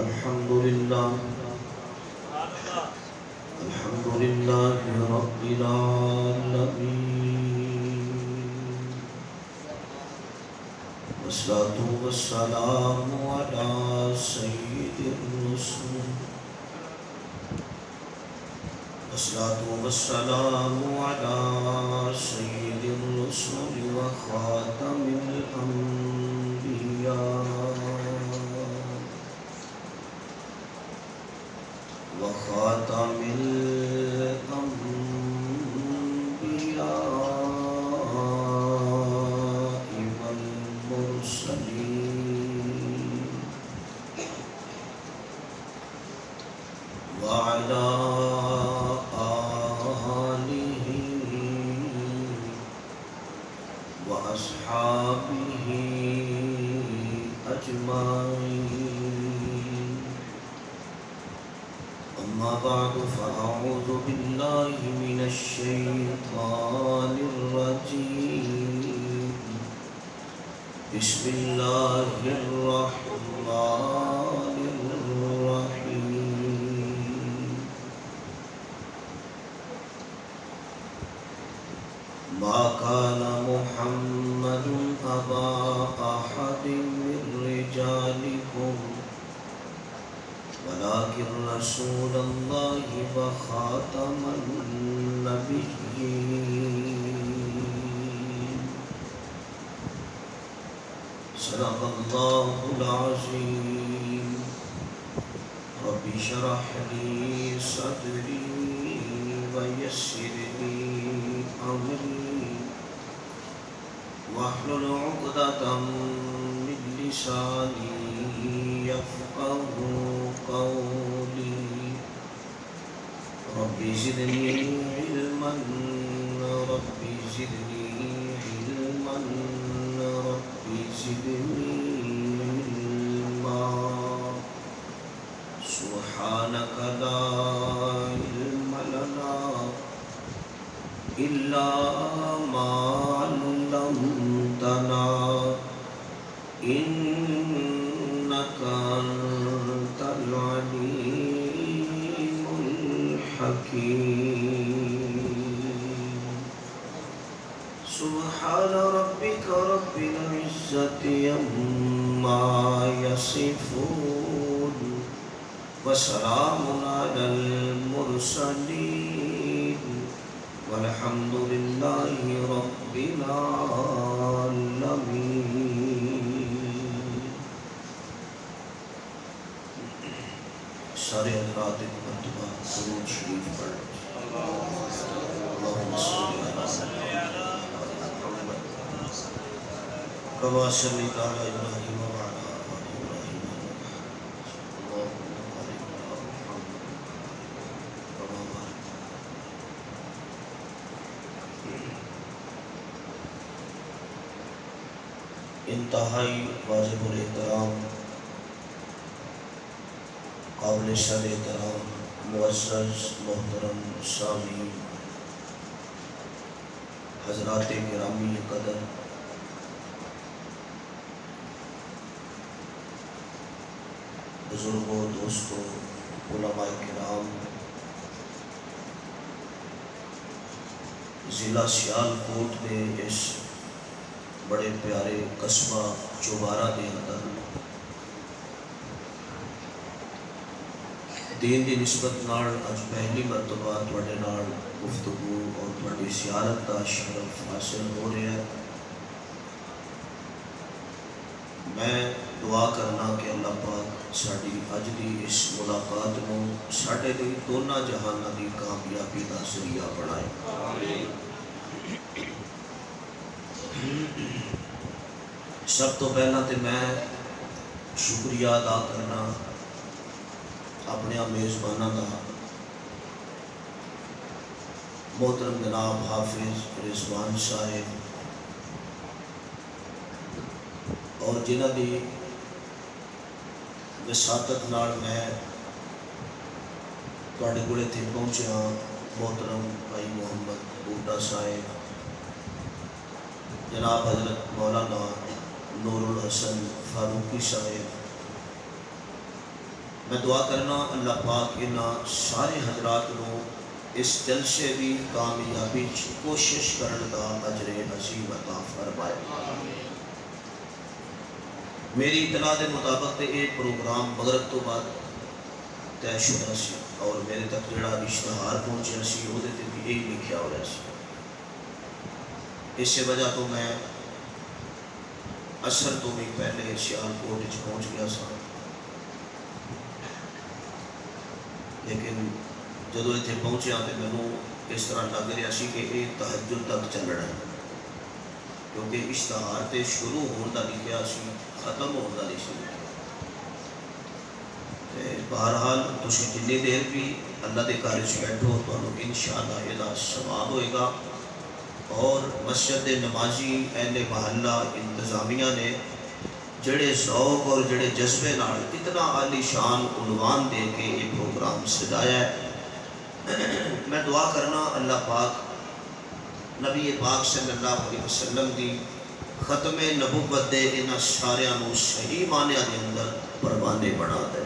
الحمد لله رب العالمين، والصلاة والسلام على سيد الرسل، والصلاة والسلام على سيد الرسل وخاتم الأنبياء وخاتم الأنبياء والمرسلين، وعلى آله وأصحابه أجمعين. أما بعد فأعوذ بالله من الشيطان الرجيم. بسم الله الرحمن الرحيم. ما كان محمد أبا أحد من رجالكم ولكن رسول الله وخاتم النبيين. صدق الله العظيم. رب اشرح لي صدري ويسر لي أمري واحلل عقدة من لساني يفقهوا قولي. رب زدني علما رب زدني علما رب زدني علما. سبحانك لا علم لنا إلا ما علمتنا إنك أنت العليم الحكيم. سبحان ربك رب العزة عما يصفون وسلام على المرسلين والحمد لله رب العالمين. سارے حضرات ایک مرتبہ درود شریف پڑھ. اللہم صلی علی محمد کما صلیت علی ابراہیم وعلی آل ابراہیم. اللہم بارک علی محمد کما بارکت. انتہائی واجب الاحترام قابل شان احترام معزز محترم سامعین، حضرات گرامی قدر، بزرگوں، دوستوں، علماء کرام، ضلع سیالکوٹ کے اس بڑے پیارے قصبہ چوبارہ کے اندر دین دی نسبت نال اج پہلی مرتبہ تواڈے نال گفتگو اور تواڈی زیارت کا شرف حاصل ہو رہا ہے. میں دعا کرنا کہ اللہ پاک ساڈی اج دی اس ملاقات نوں ساڈے لیے دونوں جہاناں دی کامیابی دا ذریعہ بنائے. سب تو پہلا تے میں شکریہ ادا کرنا اپنے میزبانوں کا، محترم جناب حافظ رضوان صاحب اور جنہ دی وساطت نال میں تواڈے کول اتھے پہنچیا. محترم بھائی محمد بوٹا صاحب، جناب حضرت مولانا نور الحسن فاروقی صاحب، میں دعا کرنا اللہ پاک انہاں سارے حضرات نو اس جلسے دی کامیابی کوشش کرنے دا اجر عظیم عطا فرمائے۔ میری اطلاع دے مطابق تے یہ پروگرام مغرب تو بعد طے شدہ سی اور میرے تک جڑا اشتہار پہنچیا سی وہ تے بھی یہی لکھیا ہوا سی۔ اس وجہ تو میں اثر تو بھی پہلے سیالکوٹ پہنچ گیا سا، لیکن جدو اتنے پہنچیا تو مینوں اس طرح لگ رہا سی کہ یہ تہجد تک چلنا ہے، کیونکہ اشتہار تے شروع ہونے کا لکھیا سی، ختم ہونے کا نہیں سی لکھیا۔ بہرحال تسی جنی دیر بھی اللہ دے گھر وچ بیٹھو تانوں انشاءاللہ یہ ثواب ہوئے گا، اور مسجد نمازی اہل محلہ انتظامیہ نے جڑے ذوق اور جڑے جذبے نال اتنا عالی شان عنوان دے کے یہ پروگرام سجایا ہے، میں دعا کرنا اللہ پاک نبی پاک صلی اللہ علیہ وسلم دی ختم نبوت دے انہاں ساریاں نو صحیح معنی دے اندر پروانے بنا دے۔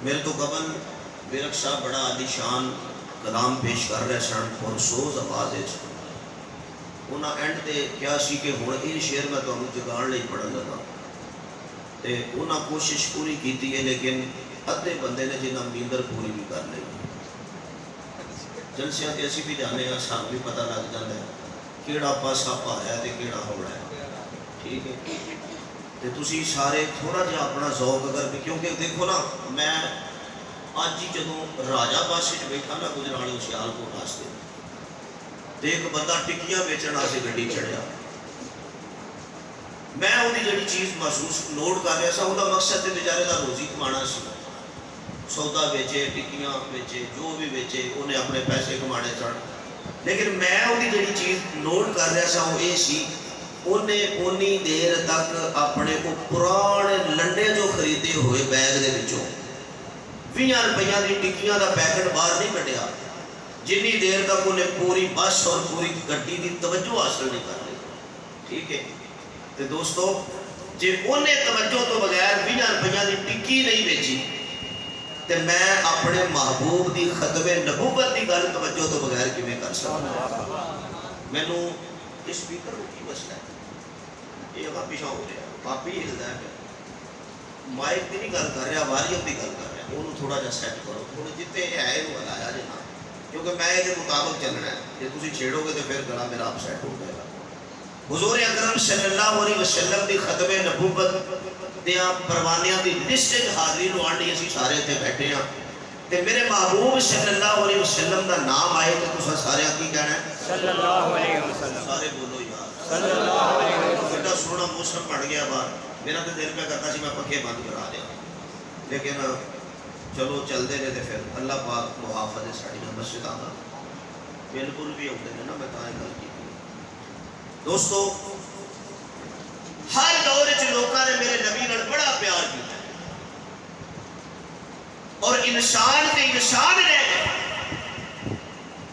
میرے تو قبل بیرک صاحب بڑا عالی شان کلام پیش کر رہے سن پرسوز آواز وچ، انہاں اینڈ تے کیا سی کہ ہن یہ شعر میں تانوں جگاڑ لئی پڑھن لگا، تے انہاں کوشش پوری کیتی ہے لیکن ادھے بندے نے جنہاں نیندر پوری بھی کر لئی۔ جلسیاں تے اسی بھی جانے گا، سانوں بھی پتہ لگ جاندا ہے کیڑا پاسا پایا تے کیڑا ہوڑا ہے، ٹھیک ہے؟ تے تسی سارے تھوڑا جہا اپنا ذوق اگر بھی، کیونکہ دیکھو نا میں آج ہی جدوں راجہ پاسے بیٹھا نا گجرانی سیالکوٹ واسطے، تے ایک بندہ ٹکیاں بیچن واسطے گڈی چڑھیا، میں وہی جڑی چیز محسوس نوٹ کر رہا سا، وہ مقصد تے بیچارے دا روزی کمانا سی، سودا بیچے ٹکیاں بیچے جو بھی بیچے انہیں اپنے پیسے کمانے سن، لیکن میں وہی جڑی چیز نوٹ کر رہا سا وہ یہ سی انہیں اونی دیر تک اپنے کو پرانے لنڈے جو خریدے ہوئے بیگ دے وچوں 20 روپیہ دی ٹکیاں دا پیکٹ باہر نہیں کٹیا جنی دیر تک انہیں پوری بس اور پوری گڈی دی توجہ حاصل نہیں کر لی، ٹھیک ہے؟ تو دوستو جے انہیں توجہ تو بغیر 20 روپیہ دی ٹکی نہیں بیچی تو میں اپنے محبوب دی ختم نبوت دی گل توجہ تو بغیر کیویں کر سکتا؟ مینوں اس سپیکر کو کی مسئلہ ہے؟ یہ اب پیچھا ہو رہا آپ ہی ہلدا ہے، مائک دی نہیں گل کر رہا، والیوم دی گل کر رہا، انہوں تھوڑا جا سیٹ کرو، تھوڑا جتنے یہ ہے انہوں ہلایا جی نا، کیونکہ میں یہ مطابق چلنا ہے، جب تسی چھیڑو گے تو پھر گلا میرا آپ سیٹ ہو جائے گا۔ حضور اکرم صلی اللہ علیہ وسلم دی ختم نبوت دیاں پروانیاں دی لسٹ حاضری لوانڈی اسی سارے تھے بیٹھے ہیں، تے میرے محبوب صلی اللہ علیہ وسلم دا نام آئے تو تسا سارے کی کہنا ہے؟ صلی اللہ علیہ وسلم۔ سارے بولو یار صلی اللہ علیہ وسلم۔ بڑا سونا موسم پڑ گیا باہر، میرا تو دل پہ کرتا سی میں پنکھے بند کرا دیا، لیکن چلو چلتے رہے تو پھر اللہ پاک محافظ ہے ساری مسجد آتا بالکل بھی ہوتے ہیں نا، میں کہاں گل کی۔ دوستو ہر دور وچ لوکاں نے میرے نبی نال بڑا پیار کیا اور انسان تے انسان رہ گئے۔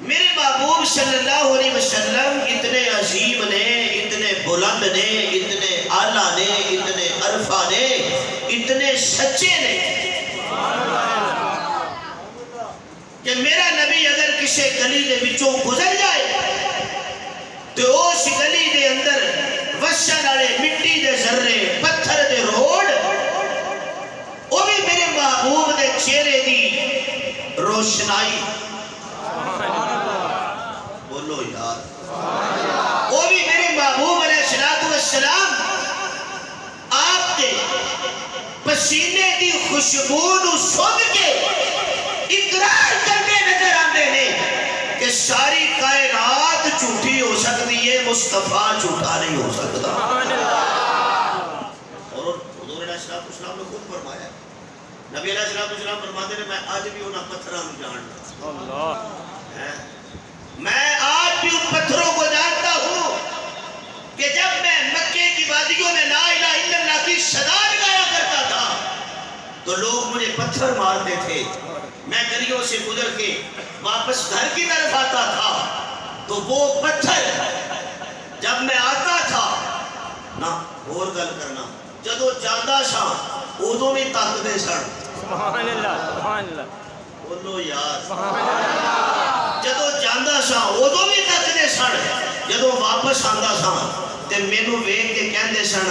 میرے محبوب صلی اللہ علیہ وسلم اتنے عظیم نے، اتنے بلند نے، اتنے اعلیٰ نے، اتنے عرفہ نے، اتنے سچے نے کہ میرا نبی اگر کسی گلی دے وچوں گزر جائے تو اس گلی دے اندر وشن والے مٹی دے ذرے پتھر دے روڈ وہ بھی میرے محبوب دے چہرے دی روشنائی، بولو یار، وہ بھی میرے محبوب علیہ السلام آپ کے پسینے دی خوشبو نو سونگھ کے اقرار کرنے نظر آتے ہیں کہ ساری کائنات جھوٹی ہو سکتی ہے، مصطفیٰ جھوٹا نہیں ہو سکتا۔ اور حضور علیہ السلام نے خود فرمایا، نبی علیہ السلام فرماتے ہیں میں آج بھی انہاں پتھروں کو جانتا، میں آج بھی ان پتھروں کو جانتا ہوں کہ جب میں مکے کی وادیوں میں لا الہ الا اللہ کی صدا لگایا کرتا تھا تو لوگ مجھے پتھر مارتے تھے، میں گلیوں سے گزر کے واپس گھر کی طرف آتا تھا تو وہ پتھر جب میں آتا تھا نا اور گل کرنا جدو جاندہ سا ਉਦੋਂ ਵੀ ਤੱਕਦੇ ਸਨ। ਸੁਭਾਨ ਅੱਲਾਹ, ਸੁਭਾਨ ਅੱਲਾਹ, ਬੋਲੋ ਯਾਰ। ਸੁਭਾਨ ਅੱਲਾਹ। ਜਦੋਂ ਜਾਂਦਾ ਸਾਂ ਉਦੋਂ ਵੀ ਤੱਕਦੇ ਸਨ, ਜਦੋਂ ਵਾਪਸ ਆਂਦਾ ਸਾਂ ਤੇ ਮੈਨੂੰ ਵੇਖ ਕੇ ਕਹਿੰਦੇ ਸਨ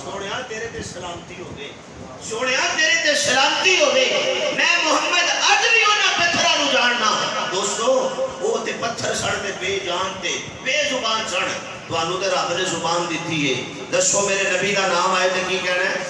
ਸੋਹਣਿਆ ਤੇਰੇ ਤੇ ਸਲਾਮਤੀ ਹੋਵੇ, ਸੋਹਣਿਆ ਤੇਰੇ ਤੇ ਸਲਾਮਤੀ ਹੋਵੇ। ਮੈਂ ਮੁਹੰਮਦ ਅੱਜ ਵੀ ਉਹਨਾਂ ਪੱਥਰਾਂ ਨੂੰ ਜਾਣਨਾ। ਦੋਸਤੋ ਉਹ ਤੇ ਪੱਥਰ ਸਣ ਤੇ ਬੇਜਾਨ ਤੇ ਬੇਜ਼ੁਬਾਨ ਸਣ, ਤੁਹਾਨੂੰ ਤੇ ਰੱਬ ਨੇ ਜ਼ੁਬਾਨ ਦਿੱਤੀ ਹੈ। ਦੱਸੋ ਮੇਰੇ ਨਬੀ ਦਾ ਨਾਮ ਆਏ ਤੇ ਕੀ ਕਹਿਣਾ ਹੈ?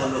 ਬੋਲੋ।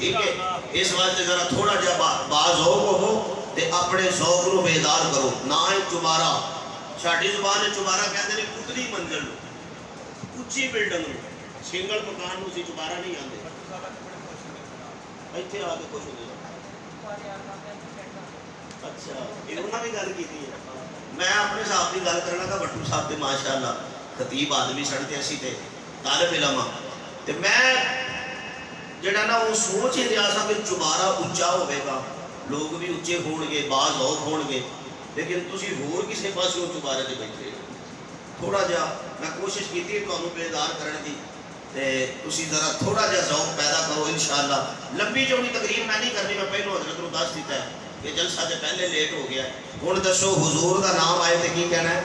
ਠੀਕ ਹੈ। ਇਸ ਵਾਸਤੇ ਜ਼ਰਾ ਥੋੜਾ ਜਿਹਾ ਬਾਜ਼ੌਕ ਹੋਵੋ ਤੇ ਆਪਣੇ ਜ਼ੌਕ ਨੂੰ ਬੇਦਾਰ ਕਰੋ। ਨਾ ਹੈ ਚੁਬਾਰਾ, ਸਾਡੀ ਜ਼ੁਬਾਨ ਵਿੱਚ ਚੁਬਾਰਾ ਕਹਿੰਦੇ ਨੇ ਉਤਲੀ ਮੰਜ਼ਿਲ ਨੂੰ, ਉੱਚੀ ਬਿਲਡਿੰਗ ਨੂੰ, ਸਿੰਗਲ ਮਕਾਨ ਨੂੰ ਅਸੀਂ ਚੁਬਾਰਾ ਨਹੀਂ ਆਂਦੇ। ਇੱਥੇ ਆ ਕੇ ਕੁਛ ਹੋ ਗਿਆ। ਅੱਛਾ, ਇਹ ਉਹਨਾਂ ਵੀ ਗੱਲ ਕੀਤੀ ਹੈ। ਮੈਂ ਆਪਣੇ ਸਾਹਿਬ ਦੀ ਗੱਲ ਕਰਨਾ ਕਿ ਵੱਟੂ ਸਾਹਿਬ ਤੇ ਮਾਸ਼ਾਅੱਲਾ ਖਤੀਬ ਆਦਮੀ ਸਨ ਤੇ ਅਸੀਂ ਤੇ ਤਾਲਿਬ ਇਲਮ ਆ, ਤੇ ਮੈਂ ਜਿਹੜਾ ਨਾ ਉਹ ਸੋਚ ਹੀ ਰਿਹਾ ਸਾਂ ਕਿ ਚੁਬਾਰਾ ਉੱਚਾ ਹੋਵੇਗਾ, ਲੋਕ ਵੀ ਉੱਚੇ ਹੋਣਗੇ, ਬਾਜ਼ੌਕ ਹੋਣਗੇ, ਲੇਕਿਨ ਤੁਸੀਂ ਹੋਰ ਕਿਸੇ ਪਾਸੇ ਚੁਬਾਰੇ ਤੇ ਬੈਠੇ। ਥੋੜਾ ਜਿਹਾ ਮੈਂ ਕੋਸ਼ਿਸ਼ ਕੀਤੀ ਹੈ ਤੁਹਾਨੂੰ ਬੇਦਾਰ ਕਰਨ ਦੀ, ਤੇ ਤੁਸੀਂ ਜ਼ਰਾ ਥੋੜਾ ਜਿਹਾ ਜ਼ੌਕ ਪੈਦਾ ਕਰੋ ਇਨਸ਼ਾਅੱਲਾ। ਲੰਬੀ ਚੌੜੀ ਤਕਰੀਰ ਮੈਂ ਨਹੀਂ ਕਰਨੀ, ਮੈਂ ਪਹਿਲੋਂ ਹਜ਼ਰਤ ਨੂੰ ਦੱਸ ਦਿੱਤਾ ਹੈ ਕਿ ਜਲਸਾ ਤੇ ਪਹਿਲੇ ਲੇਟ ਹੋ ਗਿਆ। ਹੁਣ ਦੱਸੋ ਹੁਜ਼ੂਰ ਦਾ ਨਾਮ ਆਏ ਤੇ ਕੀ ਕਹਿਣਾ ਹੈ?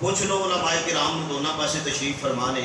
ਪੁੱਛ ਲਓ ਉਲਮਾਏ ਕਿਰਾਮ ਨੂੰ, ਦੋਨਾਂ ਪਾਸੇ ਤਸ਼ਰੀਫ ਫਰਮਾ ਨੇ।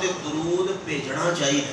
ਤੇ ਦਰੂਦ ਭੇਜਣਾ ਚਾਹੀਦਾ।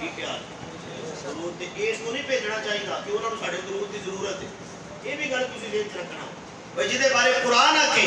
ਕੀ ਖਿਆਲ? ਦਰੂਦ ਤੇ ਇਸ ਨੂੰ ਨਹੀਂ ਭੇਜਣਾ ਚਾਹੀਦਾ ਕਿ ਉਹਨਾਂ ਨੂੰ ਸਾਡੇ ਦਰੂਦ ਦੀ ਜ਼ਰੂਰਤ ਹੈ। ਇਹ ਵੀ ਗੱਲ ਤੁਸੀਂ ਜ਼ਿਹਨ 'ਚ ਰੱਖਣਾ ਬਈ, ਜਿਹਦੇ ਬਾਰੇ ਕੁਰਾਨ ਆਖੇ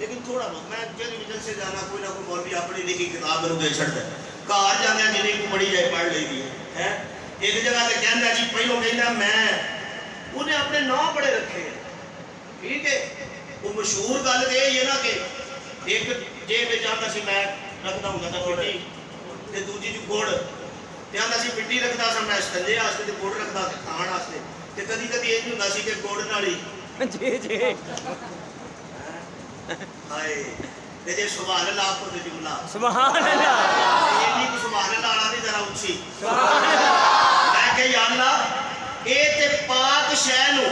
لیکن تھوڑا بہت میں جلد سے جانا کوئی نہ کوئی مولوی اپنی لکھی کتاب میرے دے چھڑتا ہے گھر جانے جنہیں کو پڑھی جائے پڑھ لی دی ہے ایک جگہ تے کہندا جی پہلو کہندا میں انہیں اپنے نام بڑے رکھے ہیں ٹھیک ہے وہ مشہور گل تے یہ نا کہ ایک جے میں جاندا سی میں رکھدا ہوندا تھا مٹی تے دوجی جو گڑ تے آندا سی مٹی رکھدا سا میں استنجے واسطے تے گڑ رکھدا تے کھان واسطے تے کدی کدی یہ ہوندا سی کہ گڑ نال ہی جی جی ہائے تے جے سبحان اللہ کو تے جملہ سبحان اللہ یہ نہیں کہ سبحان اللہ والا نہیں ذرا اونچی سبحان اللہ میں کہ یا اللہ اے تے پاک شے نو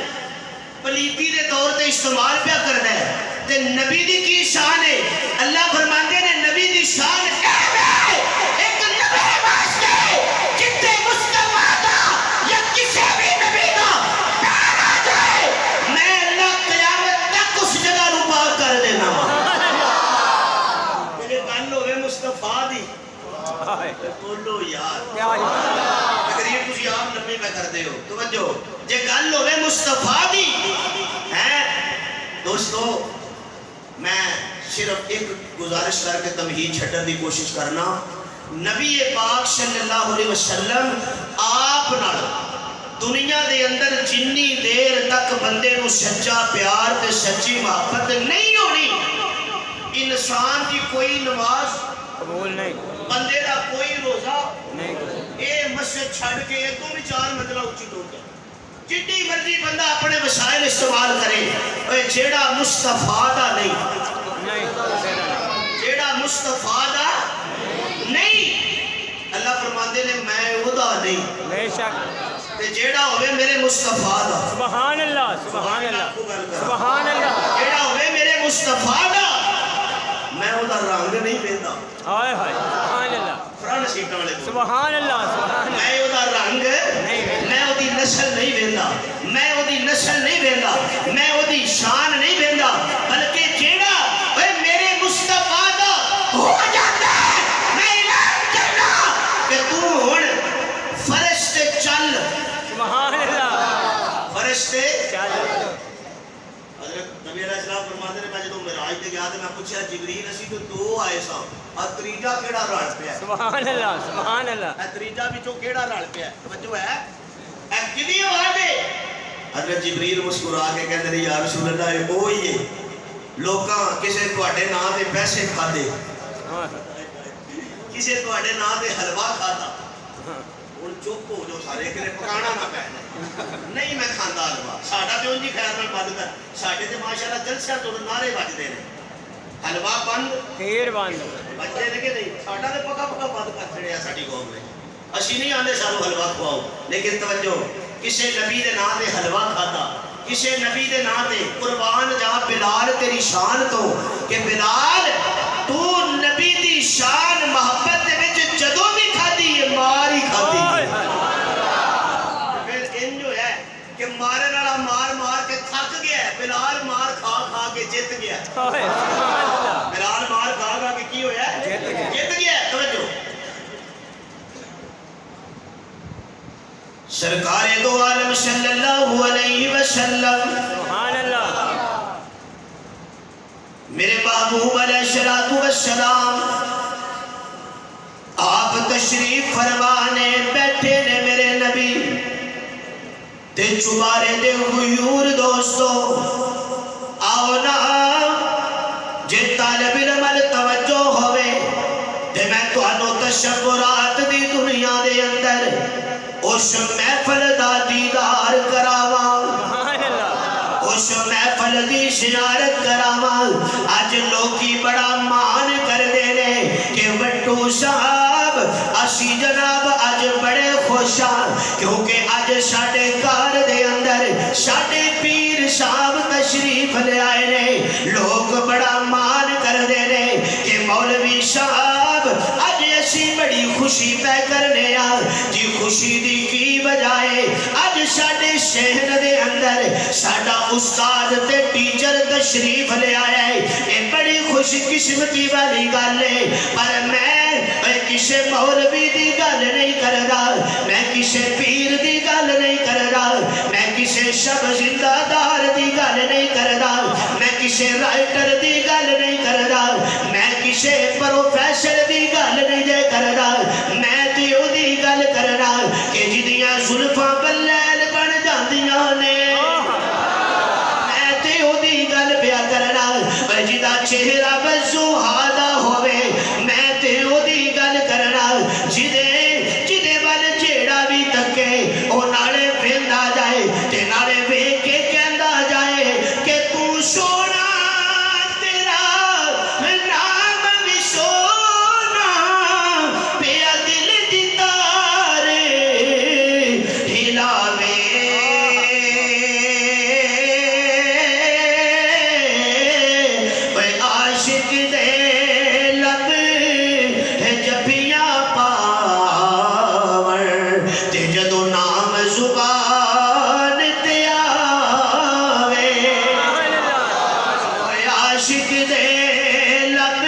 پلیتی دے طور تے استعمال پیا کرنا ہے تے نبی دی کی شان ہے اللہ فرماندے نے نبی دی شان ایک نبی واسطے جتنے مصطفیٰ دا یا کسی بھی نبی دا پیار آ جائے میں اللہ قیامت تک اس جگہ نو پاک کر دینا میرے گل ہوئے مصطفیٰ دی بولو یار کیا تقریر تسی عام لمبی میں کر دے ہو توجہ جے گل ہوئے مصطفیٰ دی ہیں دوستو میں صرف ایک گزارش کر کے تمہید چھٹن دی کوشش کرنا نبی پاک صلی اللہ علیہ وسلم آپ نال دنیا دے اندر جنی دیر تک بندے نو سچا پیار تے سچی محبت نہیں ہونی انسان کی کوئی نماز قبول نہیں بندے دا کوئی روزہ نہیں اے مسجد چھڑ کے ایک دو بھی چار مطلب اچھی ہو گیا جتنی مرضی بندہ اپنے وسائل استعمال کرے اے جیڑا مصطفیٰ دا نہیں جیڑا مصطفیٰ دا نہیں اللہ فرماندے نے میں او دا نہیں بے شک تے جیڑا ہوئے میرے مصطفیٰ دا سبحان اللہ سبحان اللہ سبحان اللہ جیڑا ہوئے میرے مصطفیٰ دا میں او دا رنگ نہیں پیندا ہائے ہائے سبحان اللہ فرنٹ سیٹاں والے سبحان اللہ سبحان اللہ میں او دا رنگ میں او دی نسل نہیں ویندا میں او دی نسل نہیں ویندا میں او دی شان نہیں ویندا بلکہ جیڑا اے میرے مصطفیٰ دا ہو جاتا ہے میں اعلان کرنا کہ تو ہن فرشتے چل سبحان اللہ فرشتے چل حضرت نبی علیہ السلام فرماتے ہیں میں جدوں معراج تے گیا تے میں پوچھا جبریل اسی تو دو آئے سا اور تریجا کیڑا رل پیا سبحان اللہ سبحان اللہ تریجا وچوں کیڑا رل پیا توجہ ہے اے کدی آواز ہے حضرت جبریل مسکرا کے کہندے نے یا رسول اللہ اے اوہی ہے لوکاں کسے تواڈے نام تے پیسے کھادے کسے تواڈے نام تے حلوہ کھادا ہن چپ ہو جو سارے کہ پکانا نہ پے نہیں میں کھاندا حلوہ ساڈا تے اونجی خیر نال بند کر ساڈے تے ماشاءاللہ جلسے تو نعرے بجدے نے حلوہ بند خیر بند بچے نے کہ نہیں ساڈا تے پکا پکا بند کر چھڑیا ساڈی قوم نے اسی نہیں آندے سانو حلوہ کھواؤ لیکن توجہ کسے نبی دے نام تے حلوہ کھادا کسے نبی دے نام تے قربان جا بلال تیری شان تو کہ بلال تو نبی دی شان محبت دے وچ جدوں بھی کھادی ہے مار ہی کھادی پھر ان جو ہے کہ مارن والا مار مار کے تھک گیا ہے بلال مار کھا کھا کے جیت گیا بلال مار کھا کھا کے کی ہویا ہے جیت گیا ہے توجہ سرکار دو عالم صلی اللہ علیہ وسلم سبحان اللہ میرے محبوب علیہ السلام آپ تشریف فرمانے بیٹھے نے میرے نبی تے چبارے دے غیور دوستو آؤ نا جے طالب علم توجہ ہوئے تے میں تو انو تشکرات دی دنیا دے اندر اس محفل دا دیدار کراواں سبحان اللہ اس محفل دی زیارت کراواں اج لوکی بڑا مان کر دے نے کہ وٹو صاحب اسی جناب اج بڑے خوش ہاں کیونکہ اج ساڈے گھر دے اندر ساڈے پیر صاحب تشریف لے آئے نے لوگ بڑا مان کر دے نے کہ مولوی صاحب اج اسی بڑی خوشی پہ کرنے آ جی خوشی دی کی بجائے اج ساڈے شہر دے اندر ساڈا استاد تے ٹیچر تشریف لے آیا ہے اے بڑی خوش قسمتی والی گل ہے پر میں کسے مولوی دی گل نہیں کردا میں کسے پیر دی گل نہیں کردا میں کسے شب زندہ دار دی گل نہیں کردا میں کسے رائٹر دی گل نہیں زلفاں بلیل بن جاندیاں نے میں تے او دی گل پیا کرنا جدا چہرہ بزوہادہ ہوئے میں تے او دی گل کرنا جدے ول جیڑا بھی تکے او نالے ویندا جائے تے نالے ویکھ کے کہندا جائے کہ تو سونا تیرا نام بھی سونا پیا دل دی تارے ہلاوے عاشق دے لب جبیاں پاور تے جدو نام زبان تے آوے عاشق دے لب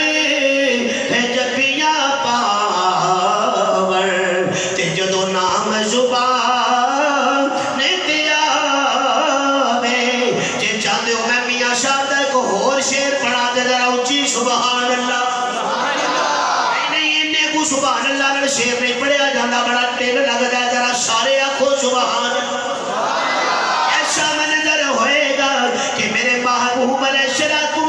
جبیاں پاور تے جدو نام زبان تے آوے جے چاہتے ہو میں میاں شاہ دا ایک اور شعر پڑھا دے ذرا اچھی سبحان اللہ نہیں انہیں کو سبحان اللہ نے شعر نہیں پڑھیا جانا بڑا ٹیل لگ رہا ہے ذرا سارے آنکھوں سبحان اللہ ایسا منظر ہوئے گا کہ میرے محبوب علیہ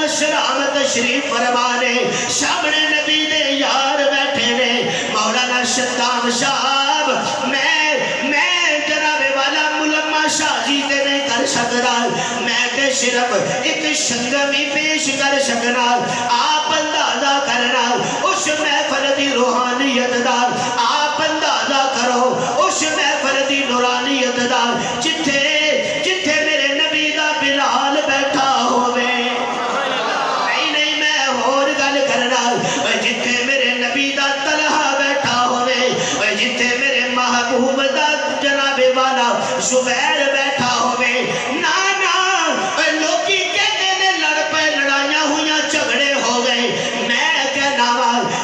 السلام تشریف فرمانے سامنے نبی دے یار بیٹھے نے مولانا شدام صاحب میں جناب والا ملما شاہ جی تے نہیں کر سکتا میں تے صرف ایک شنگمی پیش کر سکنا آپ اندازہ کرنا اس محفل دی روحانیت دا آپ اندازہ کرو اس محفل دی نورانیت دا جتھے میرے نبی دا بلال بیٹھا ہوئے نہیں میں اور گل کرنا جتھے میرے نبی دا طلحہ بیٹھا ہوئے جتھے میرے محبوب دا جناب والا زبیر بیٹھا ہوئے نانا لوگی کہتے نے لڑ پہ لڑائیاں ہویاں جھگڑے ہو گئے میں کہنا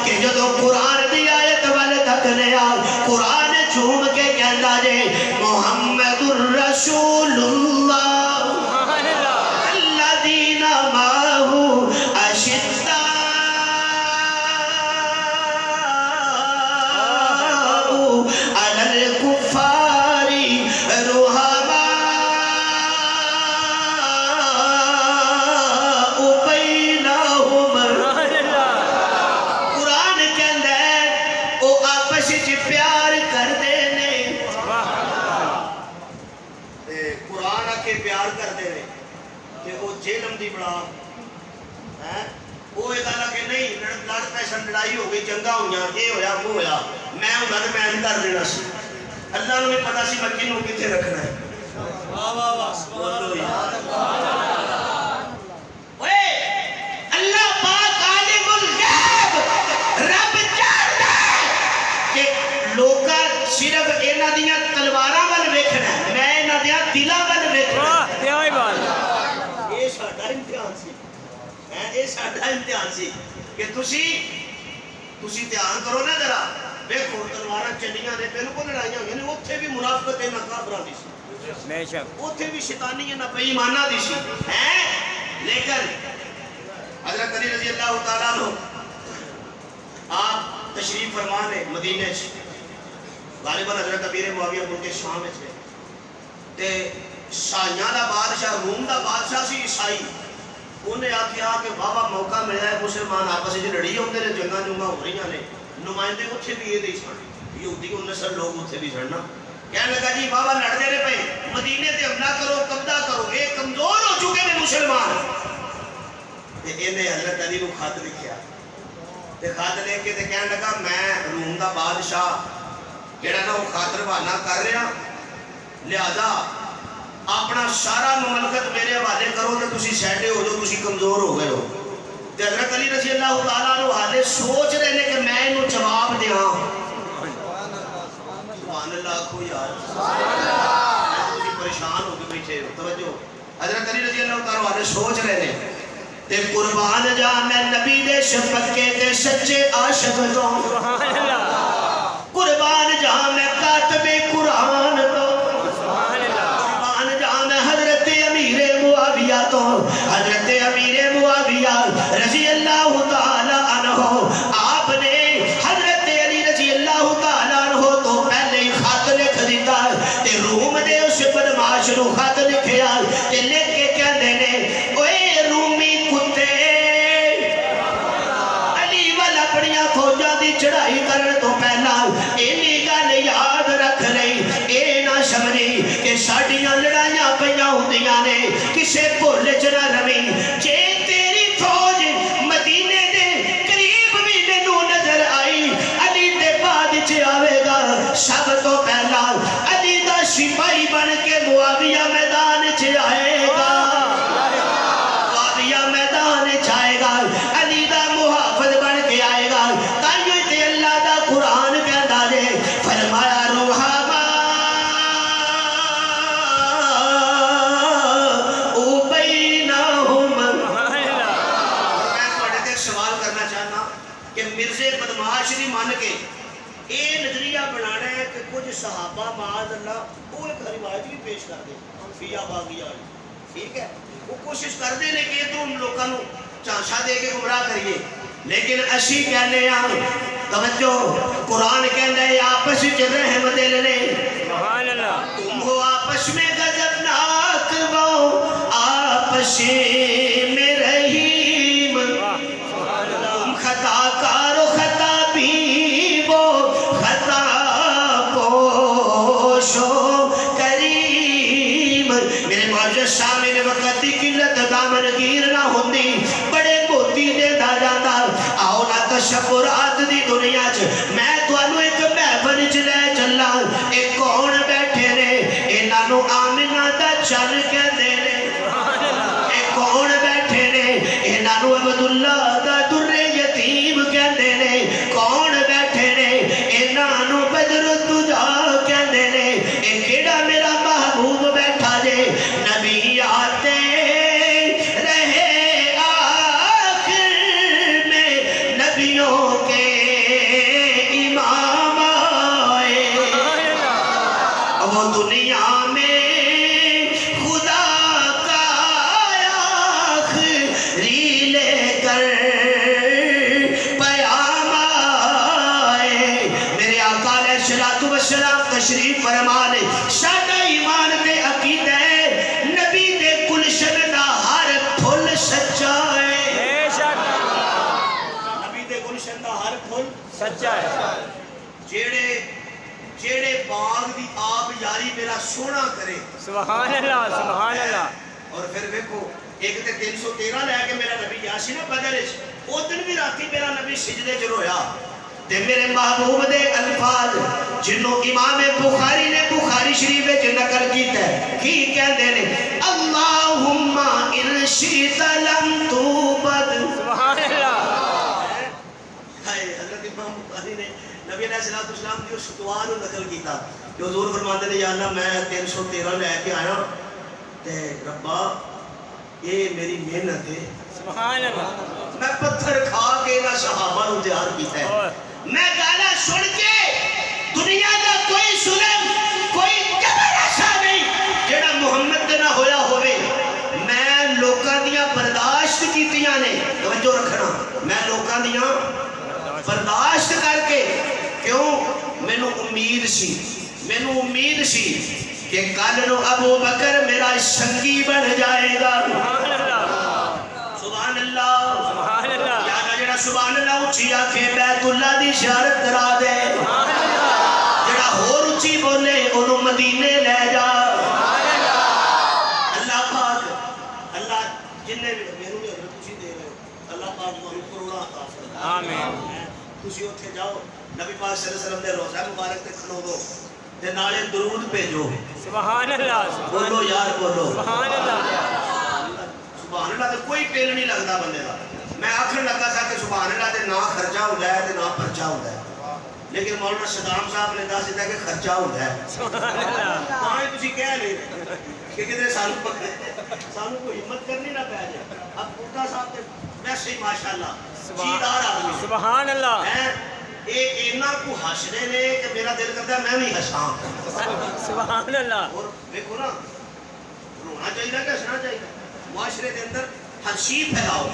کہ جدو قرآن دی آیت والے تک لیا قرآن جھوم کے کہنا جے محمد الرسول اللہ الذین ماہو اشداء علی الکفار رحماء بینہم قرآن کہندا ہے او آپس وچ پیار کردے نے قرآن آ کے پیار کردے نے کہ وہ جہلم دی بڑا وہ یہ گل کہ نہیں لڑ پیسن لڑائی ہو گئی جنگا ہوئی یہ ہویا وہ ہویا میں ہوں گا تو میں نہیں کر دینا سی اللہ نے بھی پتا سی میں کنوں کتنے رکھنا ہے اللہ پاک عالم الغیب رب جانتا ہے کہ لوکاں صرف انہاں دیاں تلواراں ول ویکھنا ہے میں انہاں دیاں دلاں ول ویکھنا یہ ساڈا امتحان سی یہ ساڈا امتحان سی کہ تسی دھیان کرو نا ذرا ویکھو تلواراں چلیاں نے بالکل لڑائیاں ہوئی نے اوتھے بھی منافقت نہ کافراں دی سی بے شک اوتھے بھی شیطانی نہ بے ایماناں دی سی ہیں لیکن حضرت علی رضی اللہ تعالیٰ عنہ آپ تشریف فرمانے مدینے سے غالباً حضرت امیر معاویہ ملک شام میں تھے تے عیسائیاں دا بادشاہ روم دا بادشاہ سی عیسائی انہیں آکھیا کہ بابا موقع ملا ہے مسلمان آپس میں لڑی ہوندے نے جنگاں جنگاں ہو رہی ہیں نمائندے اتھے بھی یہ دے سن یہودی کو نسل لوگ اتھے بھی سننا کہنے لگا جی بابا لڑ دے رہے پہ مدینے تے حملہ کرو قبضہ کرو یہ کمزور ہو چکے ہیں مسلمان تے انہیں حضرت علی کو خط لکھیا تے خط لکھ کے تے کہنے لگا میں روم دا بادشاہ جڑا نا وہ خاطر بہانا کر رہا لہذا اپنا سارا مملکت میرے حوالے کرو تے تسی سیڈے ہو جو تسی کمزور ہو گئے ہو تے حضرت علی رضی اللہ تعالیٰ عنہ حالے سوچ رہے ہیں کہ میں انہوں جواب دیاں سبحان اللہ کو یار تسی پریشان ہو کے بیٹھے ہو توجہ حضرت علی رضی اللہ تعالیٰ عنہ سوچ رہے ہیں تے قربان جا میں نبی دے شفقے دے سچے عاشق دوں قربان جا میں کاتب قرآن دوں تو حضرت امیر معاویہ رضی اللہ تعالیٰ عنہ آپ نے حضرت علی رضی اللہ تعالیٰ عنہ تو پہلے ہی خط لکھ دیتا خط لکھیا تے لکھ کے کہندے نے اوے رومی کتے علی والا اپنیاں فوجاں دی چڑھائی کرن تو پہلا اینی گل یاد رکھ لئی اے نہ سمجھی کہ ساڈیاں لڑائیاں پیاں ہوندیاں نے کسے بھول چ نہ رہی جے تیری فوج مدینے دے قریب بھی مینوں نظر آئی علی دے بعد چ آوے گا سب تو پہلا علی دا سپاہی بن کے معاویہ میدان چ آئے گا معاویہ میدان چ آئے گا علی دا محافظ بن کے آئے گا تائیوں تے اللہ دا قرآن کہندا جے فرمایا روحاما او بینہم میں تھوڑے تے سوال کرنا چاہنا کہ مرزے بدماش نہیں مان کے اے نظریہ بنانا ہے کہ کچھ صحابہ معاذ اللہ وہ ایک روایت بھی پیش کر دیں فیا باغیہ ٹھیک ہے وہ کوشش کر دیں کہ تم لوگوں چانسا دے کے گمراہ کریے لیکن اسی کہنے ہیں توجہ قرآن کہندا ہے آپس وچ رحم دل نے سبحان اللہ تم ہو آپس میں غضبناک وہ آپس میں رحیم تم خطا کار و خطا بھی وہ خطا پوش و کریم میرے معزز سامنے وقت کی قلت دامن گیر نہ ہوندی بڑے موتی دے دا جاتا آؤ نہ تشکرات دی دنیا چ میں تانوں ایک محفل چ لے چلا اے کون بیٹھے نے انہاں نوں آمنہ دا چن کہندے نے اے کون بیٹھے نے انہاں نوں عبداللہ دا در یتیم کہندے نے کون بیٹھے نے انہاں نوں بدر الدجا کہندے نے اے کیڑا میرا محبوب بیٹھا جے نبی آتے رہے آخر میں نبیوں کے امام آئے وہ دنیا میں خدا کا آخری لے کر پیام آئے میرے آقا علیہ الصلوۃ والسلام تشریف فرما لے ساڈا ایمان تے عقیدہ ہے نبی دے گلشن دا ہر پھل سچا ہے بے شک نبی دے گلشن دا ہر پھل سچا ہے جیڑے باغ دی آپ یاری میرا سونا کرے سبحان اللہ سبحان اللہ اور پھر دیکھو ایک تے 313 لے کے میرا نبی گیا سی نا بدر وچ او دن بھی راتی میرا نبی سجدے چ رویا تے میرے محبوب دے الفاظ جنوں امام بخاری نے بخاری شریف وچ نقل کیتا ہے کی کہندے نے اللہم ان شئت لم توبد سبحان اللہ ہائے حضرت امام بخاری نے نبی علیہ الصلوۃ والسلام دی اس دعا نو نقل کیتا کہ حضور فرماندے نے یا اللہ میں 313 لے کے آیا تے ربا یہ میری محنت ہے سبحان اللہ میں پتھر کھا کے نہ صحابہ نو تیار کیتا ہے میں گالا سن کے دنیا دا کوئی سنن کوئی قبر ایسا نہیں جڑا محمد دے نہ ہویا ہوئے میں لوکاں دیاں برداشت کیتیاں نے توجہ رکھنا میں لوکاں دیاں برداشت کر کے کیوں مینوں امید سی کہ کل نو ابو بکر میرا سنگی بن جائے گا سبحان اللہ سبحان اللہ یا جڑا سبحان اللہ اچھی آکھے بیت اللہ دی زیارت کرا دے جڑا ہور اچھی بولے انہوں مدینے لے جا اللہ پاک اللہ جننے بھی میرے بھی حضرت تسی دے رہے ہو اللہ پاک کو کروڑا عطا فرمائے آمین تسی اوتھے جاؤ نبی پاک صلی اللہ علیہ وسلم دے روضہ مبارک تے کھلو دو تے نالے درود بھیجو سبحان اللہ بولو یار بولو سبحان اللہ سبحان اللہ تے کوئی ٹیل نہیں لگتا بندے دا میں آخر لگا تھا کہ سبحان اللہ تے نہ خرچہ ہوتا ہے تے نہ پرچہ ہوتا ہے لیکن مولانا صدام صاحب نے دس دیتا کہ خرچہ ہوتا ہے سبحان اللہ ہاں تسی کہہ لے کہ کدھر سانو کوئی ہمت کرنی نہ پے جائے اب بوٹا صاحب تے ویسے ہی ماشاءاللہ سیدار آدمی سبحان اللہ اینا کو ہسدے نے کہ میرا دل کرتا ہے میں بھی ہساں سبحان اللہ اور دیکھو نا رونا چاہیے کہ ہسنا چاہیے معاشرے کے اندر ہنسی پھیلاؤ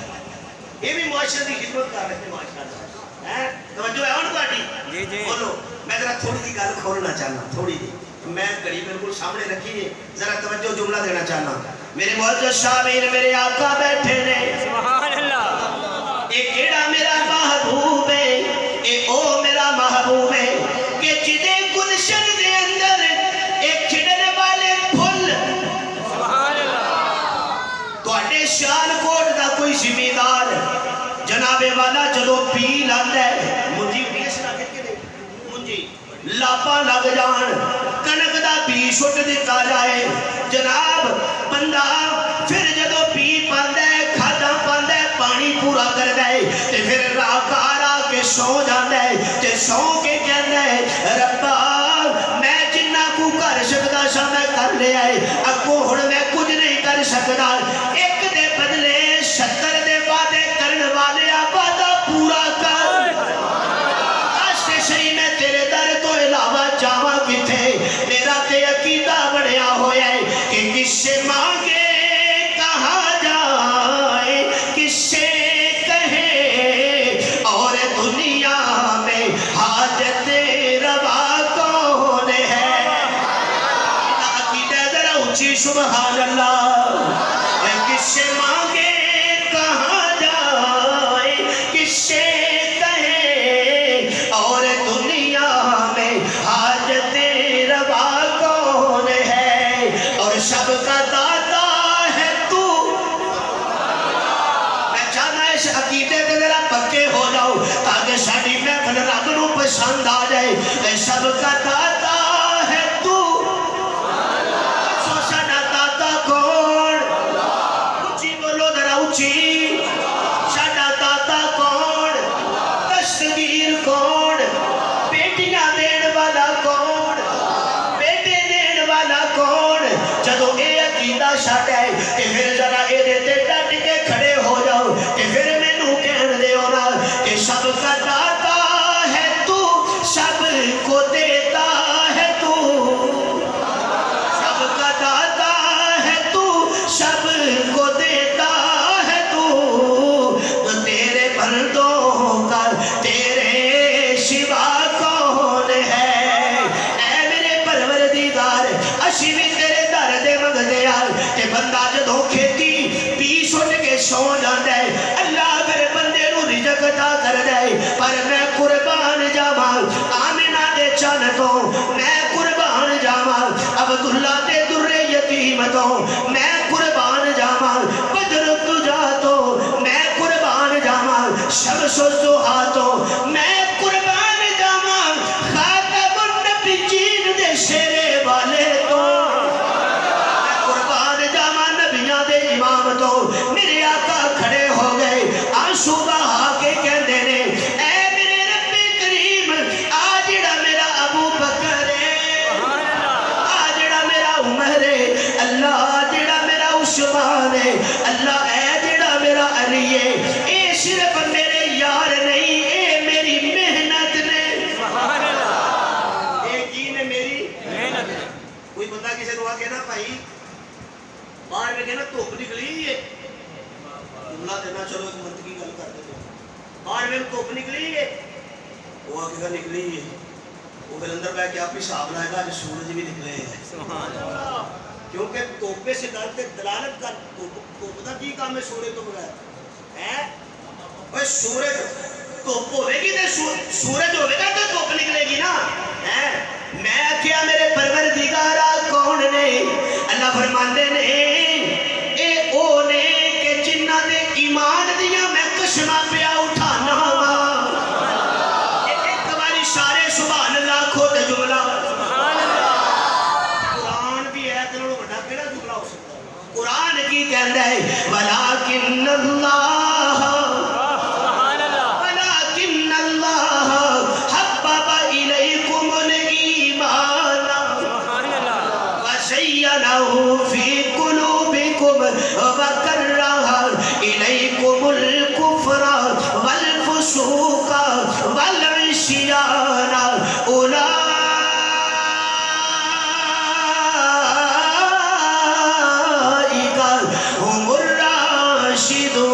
یہ بھی معاشرے کی خدمت کر رہے ہیں ماشاءاللہ توجہ ہے اور تہاڈی جی جی بولو میں ذرا تھوڑی جی گل کھولنا چاہنا تھوڑی جی میں گھڑی بالکل سامنے رکھی ہے، ذرا توجہ جملہ دینا چاہنا. میرے معزز شامعین میرے آقا بیٹھے نے، سبحان اللہ. اے کیڑا میرا محبوب ہے، اے او میرا محبوب ہے کہ جدے گلشن دے اندر ایک کھڑن والے پھل سبحان اللہ. تواڈے شان کوٹ دا کوئی زمیندار جناب والا جدو پی لاندا ہے، منجی پیش نہ کے دے منجی لاپا لگ جان، کنک دا پی سٹ دیتا جائے جناب بندہ، پھر جدو پی پاندا ہے کھادا پاندا ہے پانی پورا کر دے تے پھر راکار آ کے سو جاندا ہے تے سو کے کہندا ہے ربا میں جنہ کو کر سکدا سا میں کر لیا ہے، اگوں ہن میں کچھ نہیں کر سکدا، ایک دے بدلے 70 دے وعدے کرن والے وعدہ پورا کر. آستے شری میں تیرے در تو علاوہ جاواں کتے، میرا تے عقیدہ بڑھیا ہویا ہے کہ کس سے مانگے کہاں جائے، کس سے کہے اور دنیا میں حاجت روا کون ہے. عقیدہ ذرا اونچی سبحان اللہ. کس سے مانگے کہاں جائے، کس سے کہے اور دنیا میں حاجت روا کون ہے، اور سب کا داتا ہے تو. میں چاہنا اس عقیدے کے ذرا پکے ہو جاؤ تاکہ ساڈی محفل رب نو پسند آ جائے. اے سب کا داتا ہے تو، سو ساڈا داتا کون؟ اونچی بولو ذرا اونچی. ساڈا داتا کون؟ دستگیر کون؟ بیٹیاں دین والا کون؟ بیٹے دین والا کون؟ جدو اے عقیدہ ساڈا ہے کہ پھر ذرا اے دے تے ڈٹ کے کھڑے ہو جاؤ کہ پھر مینوں کہن دیو نا کہ سب کا داتا ہے تو، سب کو دیتا ہے تو، سب کا داتا ہے تو، سب کو دیتا ہے تو تیرے بندوں کا تیرے سوا کون ہے. اے میرے پروردگار اسی بھی تیرے در دے منگدے آ کہ بندہ جدو کھیتی پی سٹ کے سو جاندا ہے اللہ پھر بندے نو رزق عطا کر دے. پر میں قربان جاواں آمنہ دے چن تو، میں قربان جاواں عبداللہ دے در یتیم تو، میں قربان جاواں بدر الدجا تو، میں قربان جاواں شمس الضحیٰ تو، میں قربان جاواں خاتم النبیین دے شیرے والے تو، میں قربان جاواں نبیاں دے امام تو. میرے آقا کھڑے ہو گئے آنسو بہا کے کہندے نے اے میرے رب کریم آ جڑا میرا ابو بکر ہے، آ جڑا میرا عمر ہے، اللہ جڑا میرا عثمان ہے، اللہ اے جڑا میرا علی ہے، اے صرف میرے یار نہیں اے میری محنت نے. سبحان اللہ. اے کی نے میری محنت ہے. کوئی بندہ کسی کو آ کے نا بھائی باہر میں کہنا دھوپ نکلی ہے، جملہ دینا چلو ایک منت کی گل کر دے، باہر میں دھوپ نکلی ہے، وہ آ کے نکلی ہے، وہ پھر اندر بیٹھ کے آپ حساب لائے گا آج سورج بھی نکلے ہیں. سبحان اللہ. کیونکہ توپے سے ڈر کے دلالت کا توپ دا کی کام ہے سورج تو بغیر ہے. اوے سورج توپ ہوے گی تے سورج ہوے گا تو توپ نکلے گی نا ہے. میں کیا میرے پروردگارا کون نے؟ اللہ فرماندے نے اے او نے کہ جنہ دے ایمان دیاں میں قسماں پیا اٹھانا وا. ایک باری سارے سبحان اللہ کھو تے جملہ سبحان اللہ. قرآن بھی ہے کہ لوگ بڑا کیڑا جملہ ہو سکتا ہے. قرآن کی کہندا ہے ولیکن اللہ، سبحان اللہ. ولیکن اللہ حبب الیکم الایمان سبحان اللہ. وزینہ فی قلوبکم وکرہ الیکم الکفر والفسوق والعصیان اولئک هم الراشدون.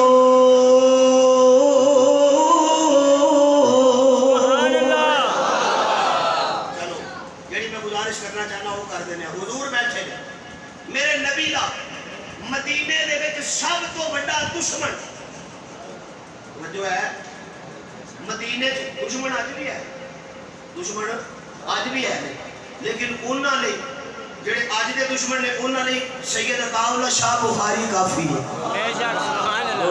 کرنا چاہنا وہ کر دینے حضور بیٹھے نے میرے نبی دا مدینے دے وچ سب تو بڑا دشمن جو ہے مدینے دشمن اج بھی ہے دشمن اج بھی ہے لیکن انہاں لئی جڑے اج دے دشمن نے انہاں لئی سید عطا اللہ شاہ بخاری کافی ہے بے شک سبحان اللہ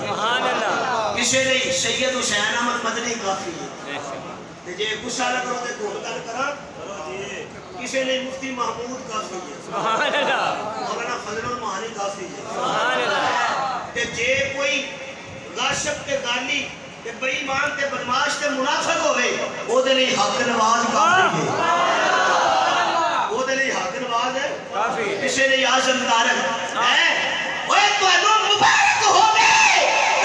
سبحان اللہ کسے لئی سید حسین احمد مدنی کافی ہے بے شک تے جے غصہ نہ کرو تے گھوڑ گل کراں کسے لئی مفتی محمود کافی ہے سبحان اللہ مولانا فضل المعانی کافی ہے سبحان اللہ تے جے کوئی غاشق تے غالی تے بے ایمان تے بدماش تے منافق ہوے او دے لئی حق نواز کافی ہے او دے لئی حق نواز ہے کافی کسے لئی اعظم تارک ہے اوے تانوں مبارک ہوے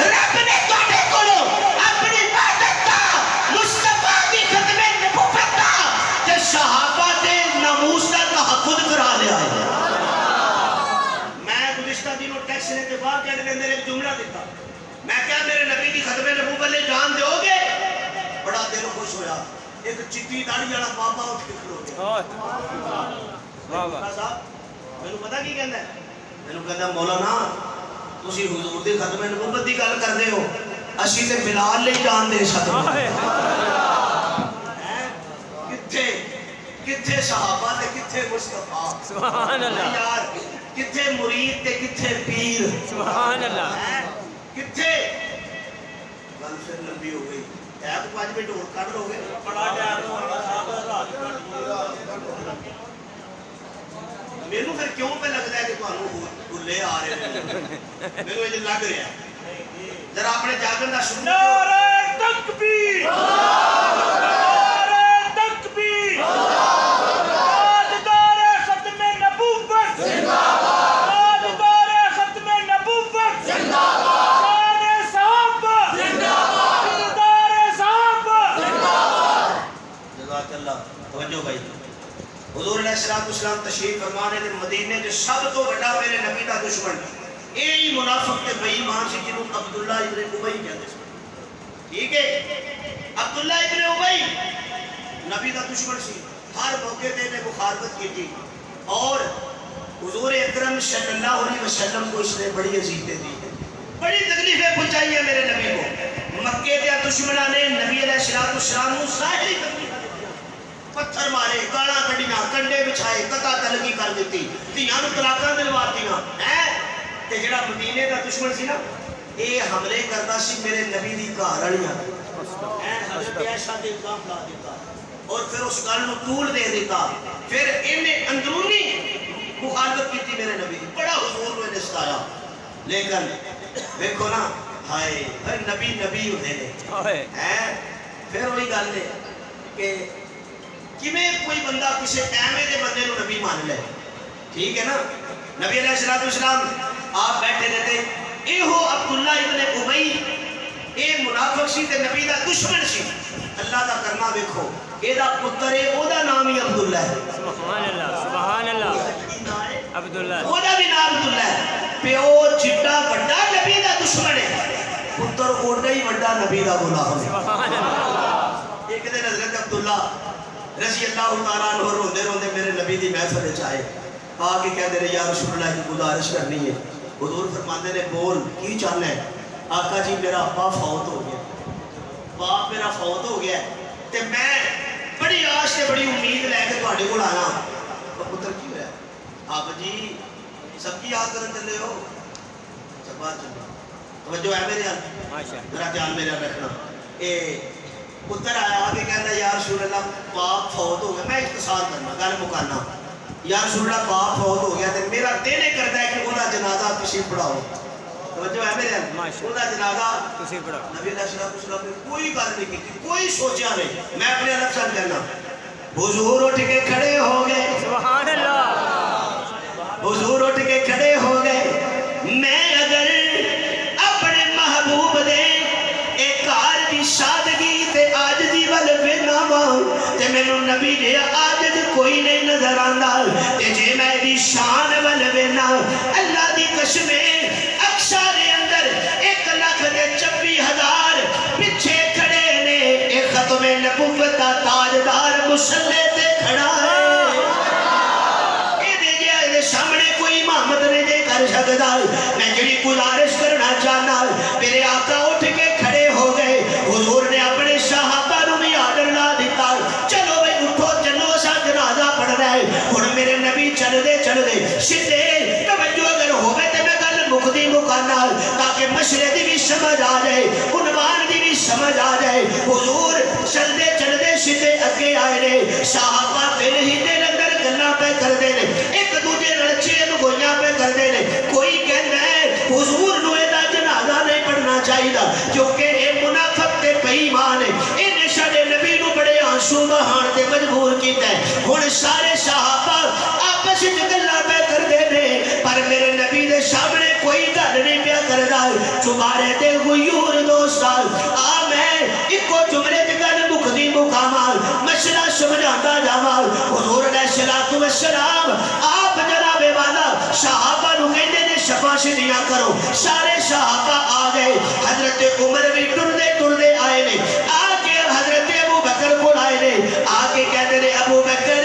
رب نے تواڈے کولوں اپنی عبادت دا مصطفی دی خدمت نبوت دا تے صحابہ دے ناموس دا تحفظ کرا لیا ہے میں گزشتہ دنوں ٹیکس لے کے بعد کہنے کے اندر ایک جملہ دیتا میں کیا میرے نبی کی خدمت نبوت لے جان دیو گے بڑا دل خوش ہویا ایک چٹی داڑھی والا بابا اٹھ کے کھلو گیا واہ واہ صاحب مینوں پتہ کی کہندا ہے مینوں کہندا مولانا تسی حضور دی خدمت نبوت دی گل کردے ہو اسی تے بلال لے جان دے سکدے کتھے کتھے صحابہ تے کتھے مصطفیٰ سبحان اللہ یار کتھے مرید تے کتھے پیر سبحان اللہ کتھے گل پھر لمبی ہو گئی ہے تو 5 منٹ اور کر لو گے بڑا ٹائم مینوں پھر کیوں پہ لگتا ہے کہ تانوں بھولے آ رہے ہیں مینوں یہ لگ رہا ہے ذرا اپنے جاگن دا سن نعرہ تکبیر نعرہ تکبیر تاجدار ختم نبوت زندہ باد تاجدار ختم نبوت زندہ باد شان صحابہ زندہ باد تاجدار صحابہ زندہ باد جزاک اللہ توجہ بھائی حضور علیہ السلام تشریف فرمانے دے مدینے دے سب تو بڑا میرے نبی دا دشمن یہی منافق تے بے ایمان سی جنوں عبداللہ ابن ابی کہتے ہیں ٹھیک ہے عبداللہ ابن ابی نبی دا دشمن سی ہر موقع تے نے مخالفت کی تھی اور حضور اکرم صلی اللہ علیہ وسلم کو اس نے بڑی عزیتیں دی بڑی تکلیفیں پہنچائی ہیں میرے نبی کو مکے دے دشمنوں نے نبی علیہ السلام کو ظاہری تکلیف پتھر مارے گالاں کڈیاں کنڈے بچھائے قطع تلگی کر دیتی دھیاں نوں طلاقاں دلواتیاں ہیں تے جڑا مدینے دا دشمن سی نا اے حملے کردا سی میرے نبی دی گھر والیاں ہیں حضرت عائشہ دے الزام لا دیتا اور پھر اس گل نوں طول دے دیتا پھر انہیں اندرونی مخالفت کیتی میرے نبی دی بڑا حضور نوں نے ستایا لیکن دیکھو نا ہائے نبی نبی ہوندے نے ہیں پھر وہی گل ہے کہ کیویں کوئی بندہ کسی ایویں دے بندے نوں نبی مان لے ٹھیک ہے نا نبی علیہ السلام آپ بیٹھے رہتے ایہو عبداللہ ابن ابی اے منافق سی تے نبی دا دشمن سی اللہ دا کرنا دیکھو اے دا پتر ہے او دا نام ہی عبداللہ ہے سبحان اللہ سبحان اللہ عبداللہ او دا بھی نام عبداللہ ہے پیو چٹا بڑا نبی دا دشمن ہے پتر اوڈا ہی بڑا نبی دا غلام ہے سبحان اللہ ایک دن حضرت عبداللہ رضی اللہ تعالیٰ عنہ روندے روندے میرے نبی دی محفل وچ آئے آ کے کہتے رہے یا رسول اللہ کی گزارش کرنی ہے حضور فرماندے نے بول کی چاہنا ہے آقا جی میرا ابا فوت ہو گیا باپ میرا فوت ہو گیا تے میں بڑی آش تے بڑی امید لے کے تواڈے کول آیا پتر کی ہویا آپ جی سب کی یاد کرن چلے ہو سب بات چلو توجہ ہے میرے حال ماشاءاللہ میرا دھیان میرے رکھنا اے پتر آیا آگے کہتا یا رسول اللہ باپ فوت ہو گیا میں اختصار کرنا گل مکانا یا رسول اللہ باپ فوت ہو گیا تے میرا دل کرتا ہے کہ انہاں جنازہ تشریف پڑھاؤ توجہ ہے میرے انہاں جنازہ تسی پڑھاؤ نبی علیہ السلام نے کوئی گل نہیں کی کوئی سوچا نہیں میں اپنے الگ سن کہنا حضور اٹھ کے کھڑے ہو گئے سبحان اللہ حضور اٹھ کے کھڑے ہو گئے میں اگر اپنے محبوب دے ایک کار دی سادگی تے عاجزی ول ویناواں تے مینوں نبی دے عاجز کوئی نہیں نظر آندا تے جے میں دی شان ول وینا اللہ دی قسم اقصا دے اندر 1,26,000 پیچھے کھڑے نے اے ختم نبوت دا تاجدار مصلی تے کھڑا ہے ایک گزارش کرنا چاہنا میرے آقا اٹھ کے کھڑے ہو گئے حضور نے اپنے صحابہ نو بھی آرڈر نہ دیتا چلو بھائی اٹھو چلو سا جنازہ پڑھ رہا ہے ہن میرے نبی چل دے سیدھے توجہ اگر ہوئے تے میں گل مکدی مکانا تاکہ مشرے دی بھی سمجھ آ جائے عنوان دی بھی سمجھ آ جائے حضور چل دے سیدھے اگے آئے نے صحابہ دل ہی دے اندر گلاں پہ کر دے نے ایک دوجے نال چین گوئیاں پہ کر دے نے کوئی کہندا ہے حضور نو اے دا جنازہ نہیں پڑھنا چاہیے کیونکہ اے منافق تے بے ایمان ہے انہیں ساڈے نبی نو بڑے آنسو بہان تے مجبور کیتا ہے ہن سارے صحابہ آپس وچ گلاں پہ کر دے نے پر میرے نبی دے سامنے کوئی گل نہیں پیا کردا چبارے تے غیور دوستان آ میں اکو جملے تے گل مکدی مکاواں مشورہ سمجھاتا جاواں حضور علیہ الصلوۃ والسلام آپ جناب والا صحابہ نو کہندے نے شفاعتیاں کرو سارے صحابہ آ گئے حضرت عمر بھی ٹردے آئے نے آ کے حضرت ابو بکر کو آئے نے آ کے کہتے نے ابو بکر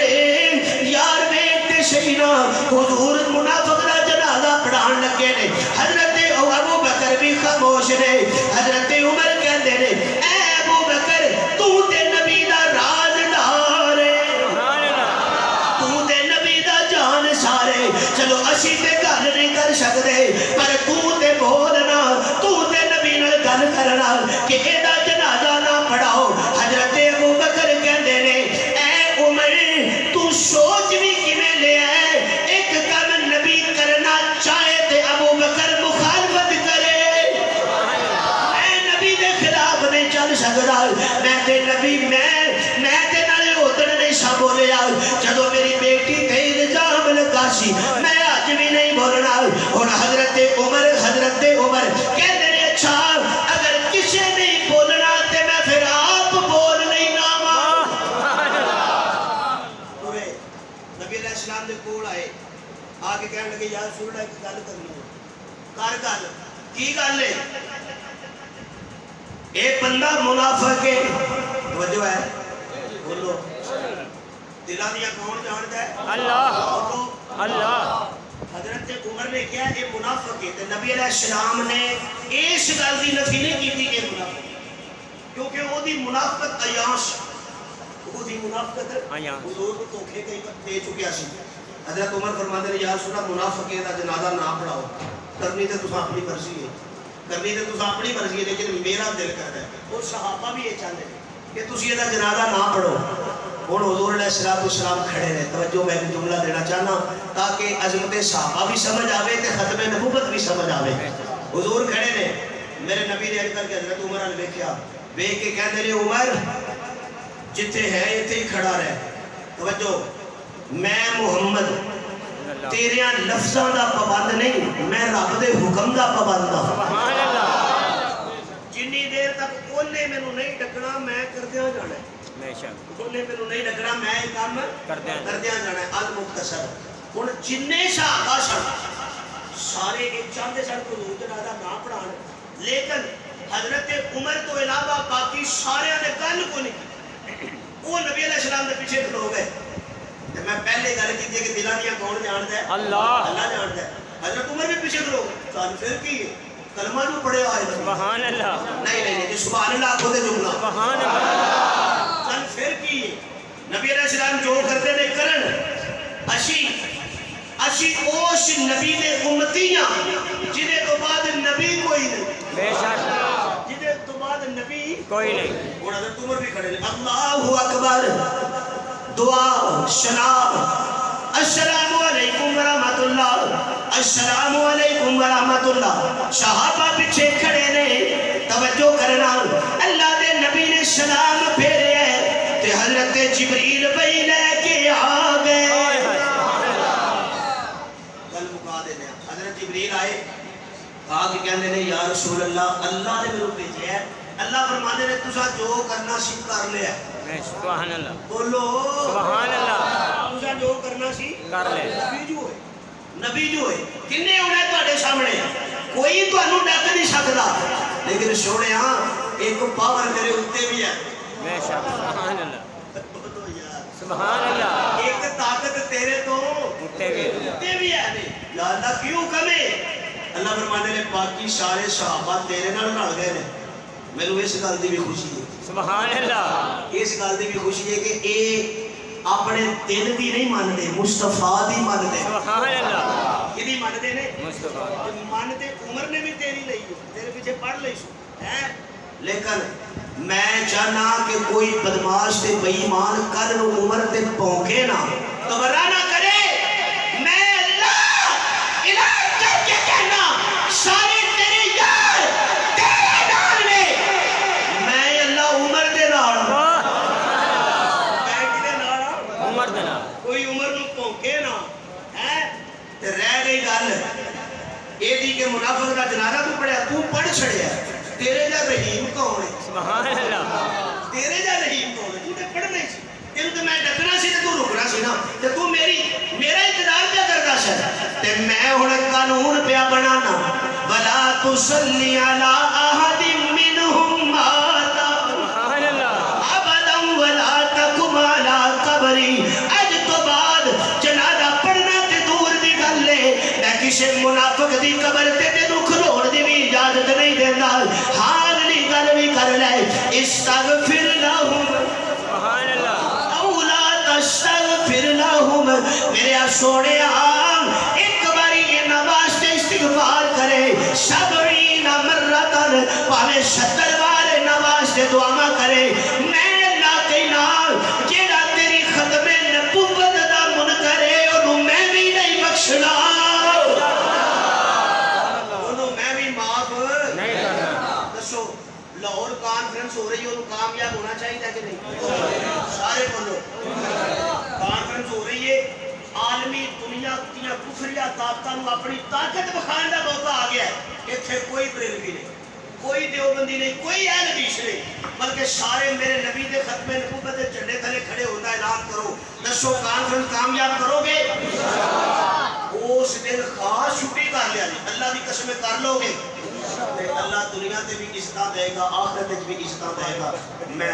یار ویکھتے شہینا حضور منافق دا جنازہ پڑھان لگے نے حضرت ابو بکر بھی خاموش نے حضرت عمر کہتے نے اے ابو بکر تو تے نبی دا رازدار ہے تو تے نبی دا جان سارے چلو اسی تے گل نہیں کر سکتے پر تو تے بولنا تو تے نبی نال گل کرنا کہ اے دا جنازہ نہ پڑھاؤ حضرت ابو بکر کہندے نے اے عمر تو سوچ بھی کیویں لے ہے ایک کم نبی کرنا چاہے تے ابو بکر مخالفت کرے اے نبی دے خلاف نہیں چل سکدا میں تے نبی میں تے نالے ادھر نہیں سا بولیا جدو میری بیٹی تے الزام لگا سی میں اج بھی نہیں بولنا ہن حضرت عمر کہندے نے اچھا اگر کسے نہیں بولنا تے میں پھر آپ بول نہیں لاواں پورے نبی علیہ السلام دے کول آئے آ کے کہن لگے یا رسول اللہ ایک گل کرنی ہے کر گل کی گل ہے اے بندہ منافق ہے توجہ ہے بولو دلاں دیاں کون جاندا ہے اللہ اللہ حضرت عمر نے کیا یہ منافق ہے نبی علیہ السلام نے اس گل کی نفی نہیں کی کہ منافق کیونکہ وہ دی منافقت عیاش وہ دی منافقت حضور کو دھوکے کئی وقت دے چکیا سی حضرت عمر فرماتے ہیں یا رسول اللہ منافق ہے دا جنازہ نہ پڑھاؤ کرنی تے تساں اپنی مرضی ہے لیکن میرا دل کرتا ہے اور صحابہ بھی یہ چاہتے ہیں کہ تسی یہ جنازہ نہ پڑھو ہن حضور علیہ السلام کھڑے رہے توجہ میں ایک جملہ دینا چاہنا تاکہ عظمت صحابہ بھی سمجھ آوے تے ختم نبوت بھی سمجھ آوے حضور کھڑے نے میرے نبی نے کر کے حضرت عمر نے ویکھیا ویکھ کے کہندے نے عمر جتھے ہے ایتھے ہی کھڑا رہ توجہ میں محمد تیریاں لفظاں دا پابند نہیں میں رب دے حکم دا پابند ہاں سبحان اللہ جنی دیر تک اونے مینوں نہیں ڈکنا میں کردیاں جانا ہے بے شک اونے مینوں نہیں ڈکنا میں یہ کام کردیاں جانا ہے المختصر ہن جننے صحابہ سن سارے ایک چاہتے سن کو حضور جنازہ نہ پڑھان لیکن حضرت عمر تو علاوہ باقی سارے نے گل کو نہیں وہ نبی علیہ السلام دے پیچھے کھلو گئے میں پہلے گل کی کہ دلاں دیاں کون جاندا ہے اللہ جاندا ہے حضرت عمر بھی پیچھے کھلو چل پھر کی کلمہ جو پڑھیا ہے سبحان اللہ نہیں جی سبحان اللہ آکھو تے جملہ سبحان اللہ چل پھر کی نبی علیہ السلام جو کرتے نے کرن اسی اوش نبی دے امتیاں جنہیں تو بعد نبی کوئی نہیں بے شک جنہیں تو بعد نبی کوئی نہیں اور حضرت عمر بھی کھڑے ہیں اللہ اکبر دعا شناب السلام علیکم ورحمت اللہ السلام علیکم ورحمت اللہ صحابہ پیچھے کھڑے نے توجہ کرنا اللہ دے نبی نے سلام پھیرے ہیں تے حضرت جبریل بھائی لے کے آ گئے گل مکا دینے حضرت جبریل آئے آ کے کہنے نے یا رسول اللہ اللہ نے میرے بھیجے ہے اللہ فرمانے نے تسا جو کرنا سی کر لیا سبحان اللہ بولو سبحان اللہ تسا جو کرنا سی کر لے نبی جو ہے کنے ہونا ہے تواڈے سامنے کوئی تانوں ڈک نہیں سکدا لیکن سونیا ایک پاور میرے اوتے بھی ہے بے شک سبحان اللہ سبحان اللہ ایک طاقت تیرے تو اوتے بھی ہے یا اللہ کیوں کمے اللہ فرماتے نے باقی سارے صحابہ تیرے نال رل گئے نے مینوں اس گل دی بھی خوشی ہے سبحان اللہ اس گل دی بھی خوشی ہے کہ اے اپنے دل دی نہیں مانتے مصطفیٰ دی مانتے سبحان اللہ کدی مانتے نے مصطفیٰ مانتے عمر نے بھی تیری لئی تیرے پیچھے پڑھ لئی سو ہے لیکن میں چاہنا کہ کوئی بدماش تے بے ایمان کل نو عمر تے پونکے نہ گھبرا نہ کرے میں اللہ اعلان کر کے کہنا سارے تیرے یار تیرے نال نے میں اللہ عمر دے نال میں کدے نال ہاں؟ عمر دنا کوئی عمر نو پونکے نہ ہے تے رہ گئی گل اے دی کہ منافق دا جنازہ تو پڑھیا تو پڑھ چھڑیا تیرے جا رحیم کون ہے سبحان اللہ تیرے جا رحیم کون ہے تو تے پڑھنا ہی سی تینوں تے میں ڈکنا سی تے تو رکنا سی نا تے تو میرا انتظار پیا کردا سی تے میں ہن قانون پیا بنانا ولا تصلی علی احد منهم مات سبحان اللہ ابدا ولا تقم علی قبری اج تو بعد جنازہ پڑھنا تے دور دی گل ہے میں کسے منافق دی قبر تے تینوں کھلون دی بھی اجازت نہیں دیندا ہاں اگلی گل بھی کر لے استغفر لهم سبحان اللہ اولا تستغفر لهم میرے سونیا ایک باری یہ نواز کے استغفار کرے 70 مرتن پاوے 70 بار نواز کے دعا کرے میں اللہ کے نال جیڑا تیری ختم نبوت دا منکر ہے انہوں میں بھی نہیں بخشنا انہوں میں بھی معاف نہیں کرنا دسو لاہور کانفرنس ہو رہی ہے انہوں کامیاب ہونا چاہیے کہ نہیں سارے بولو کانفرنس ہو رہی ہے عالمی دنیا دیا کفریہ طاقتوں اپنی طاقت بخان کا موقع آ گیا ہے اتنے کوئی بریلوی نہیں کوئی دیوبندی نہیں کوئی اہل حدیث نہیں بلکہ سارے میرے نبی دے ختم نبوت دے جھنڈے تلے کھڑے ہوتا اعلان کرو دسو کانفرنس کامیاب کرو گے اس دن خاص چھٹی کر لیا جی اللہ کی قسم کر لو گے اللہ دنیا تے بھی عزت دے گا آخرت بھی عزت دے گا میں